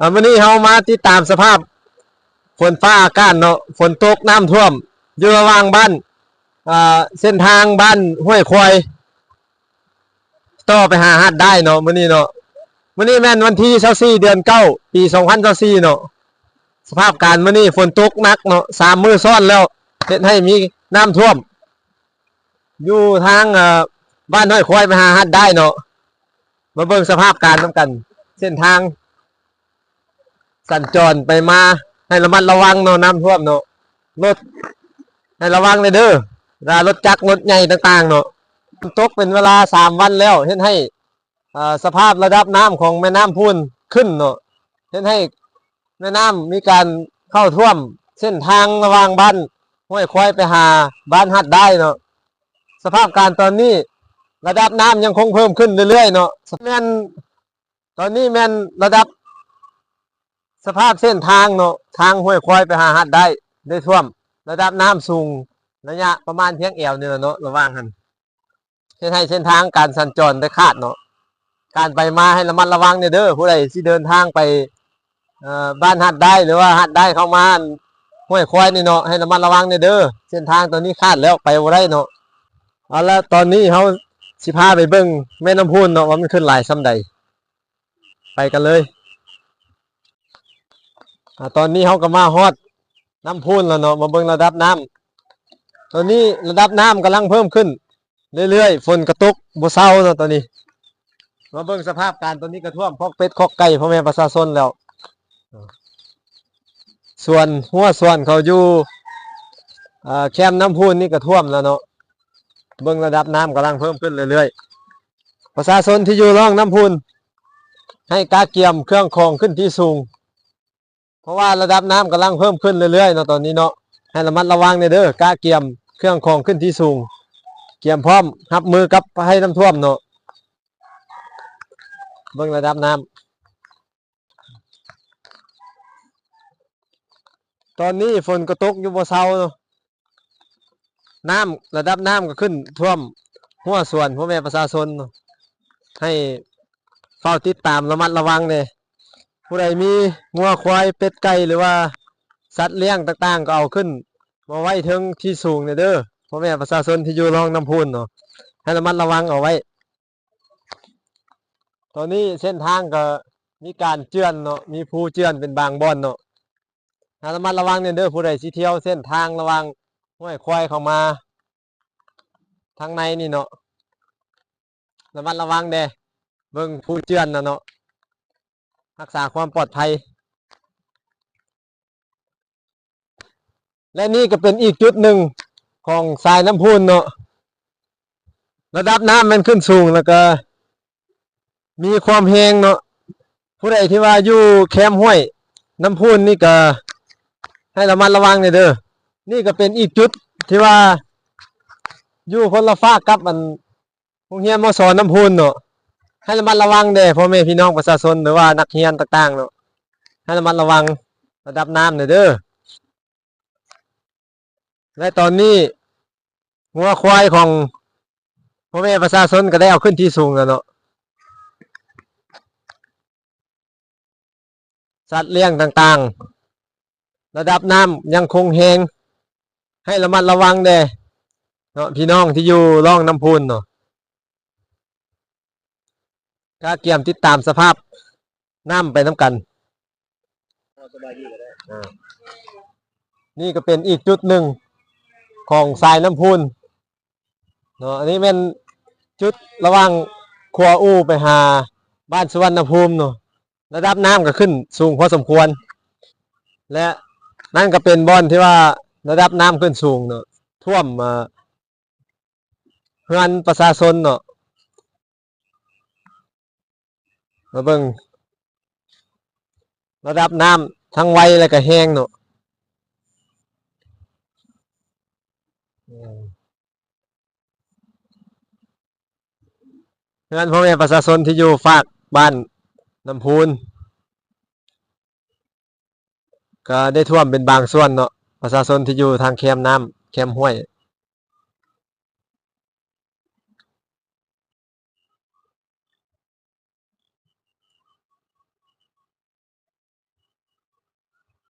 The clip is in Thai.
วันนี้เรามาติดตามสภาพฝนฟ้าอากาศเนาะฝนตกน้ำท่วมอยู่ระหว่างบ้านเส้นทางบ้านห้วยควายต่อไปหาหาดได้เนาะวันนี้เนาะวันนี้แม่นวันที่24เดือน9ปี2024เนาะสภาพการวันนี้ฝนตกหนักเนาะ3 มื้อซ้อนแล้วเฮ็ดให้มีน้ำท่วมอยู่ทางบ้านห้วยควายไปหาหาดได้เนาะมาเบิ่งสภาพการนำกันเส้นทางสัญจรไปมาให้ระมัดระวังเนาะน้ำท่วมเนาะรถให้ระวังเลยเด้อรถจักรรถใหญ่ต่างๆเนาะตกเป็นเวลา3 วันแล้วเห็นให้สภาพระดับน้ำของแม่น้ำพูนขึ้นเนาะเห็นให้แม่น้ำมีการเข้าท่วมเส้นทางระหว่างบ้านห้วยควายไปหาบ้านหัดได้เนาะสภาพการตอนนี้ระดับน้ำยังคงเพิ่มขึ้นเรื่อยๆเนาะแม่นตอนนี้แม่นระดับสภาพเส้นทางเนาะทางห้วยควายไปหาหัดได้ท่วมระดับน้ำสูงระยะประมาณเพียงแอวเนี่ยเนาะระหว่างกันให้เส้นทางการสัญจรได้คาดเนาะการไปมาให้ระมัดระวังเนี่ยเด้อผู้ใดที่เดินทางไปบ้านหัดได้หรือว่าหัดได้เข้ามาห้วยควายนี่เนาะให้ระมัดระวังเนี่ยเด้อเส้นทางตอนนี้คาดแล้วไปบ่ได้เนาะเอาละตอนนี้เขาสิพาไปเบิ่งแม่น้ำพูนเนาะว่ามันขึ้นหลายซ้ำใดไปกันเลยตอนนี้เขาก็มาฮอดน้ำพูนแล้วเนาะมาเบิ่งระดับน้ำตอนนี้ระดับน้ำกำลังเพิ่มขึ้นเรื่อยๆฝนกระตกบ่เซาเนาะตอนนี้มาเบิ่งสภาพการตอนนี้กระท่วมพอกเป็ดคอกไก่พ่อแม่ประชาชนแล้วส่วนหัวส่วนเขาอยู่แคมป์น้ำพูนนี่กระท่วมแล้วเนาะเบิ่งระดับน้ำกำลังเพิ่มขึ้นเรื่อยๆประชาชนที่อยู่ร่องน้ำพูนให้กาเกียมเครื่องคองขึ้นที่สูงเพราะว่าระดับน้ำกำลังเพิ่มขึ้นเรื่อยๆเนาะตอนนี้เนาะให้ระมัดระวังเด้อกาเกียมเครื่องคองขึ้นที่สูงเกียมพร้อมรับมือกับให้น้ำท่วมเนาะเบิ่งระดับน้ำตอนนี้ฝนก็ตกอยู่บ่เซาเนาะน้ำระดับน้ำก็ขึ้นท่วมหัวส่วนพ่อแม่ประชาชนเนาะให้เฝ้าติดตามระมัดระวังเนี่ยผู้ใดมีงัวควายเป็ดไก่หรือว่าสัตว์เลี้ยงต่างๆก็เอาขึ้นมาไว้ถึงที่สูงเนี่ยเด้อพ่อแม่ประชาชนที่อยู่รองน้ำพุนเนาะให้ระมัดระวังเอาไว้ตอนนี้เส้นทางก็มีการเจือนเนาะมีผู้เจือนเป็นบางบ่อนเนาะให้ระมัดระวังเนี่ยเด้อผู้ใดสิเที่ยวเส้นทางระวังห้วยควายเข้ามาทางในนี่เนาะระมัดระวังเด้เบิ่งผู้เจือนนะเนาะรักษาความปลอดภัยและนี่ก็เป็นอีกจุดหนึ่งของสายน้ำพุนเนาะระดับน้ำมันขึ้นสูงแล้วก็มีความแห้งเนาะผู้ใดที่ว่าอยู่แคมป์ห้วยน้ำพุนนี่ก็ให้ระมัดระวังเด้อนี่ก็เป็นอีกจุดที่ว่าอยู่คนละฝากกับมันโรงเรียนมศ.น้ำพุนเนาะให้ระมัดระวังเด้พ่อแม่พี่น้องประชาชนหรือว่านักเรียนต่างๆเนาะให้ระมัดระวังระดับน้ำเด้อและตอนนี้งัวควายของพ่อแม่ประชาชนก็ได้เอาขึ้นที่สูงแล้วเนาะสัตว์เลี้ยงต่างๆระดับน้ำยังคงแห้งให้ระมัดระวังเด้เนาะพี่น้องที่อยู่ร่องน้ำพุนเนาะก็เกี่ยมติดตามสภาพน้ำไปน้ำกันนี่ก็เป็นอีกจุดหนึ่งของสายน้ำพุนเนาะอันนี้เป็นจุดระหว่างขัวอู้ไปหาบ้านสุวรรณภูมิเนาะระดับน้ำก็ขึ้นสูงพอสมควรและนั่นก็เป็นบ่อนที่ว่าระดับน้ำขึ้นสูงเนาะท่วมเฮือนประชาชนเนาะมาเบิ่งระดับน้ำทั้งไวและก็แห้งเนาะเฮือนพ่อแม่ประชาชนที่อยู่ฝากบ้านน้ำพูนก็ได้ท่วมเป็นบางส่วนเนาะประชาชนที่อยู่ทางแคมป์น้ำแคมป์ห้วย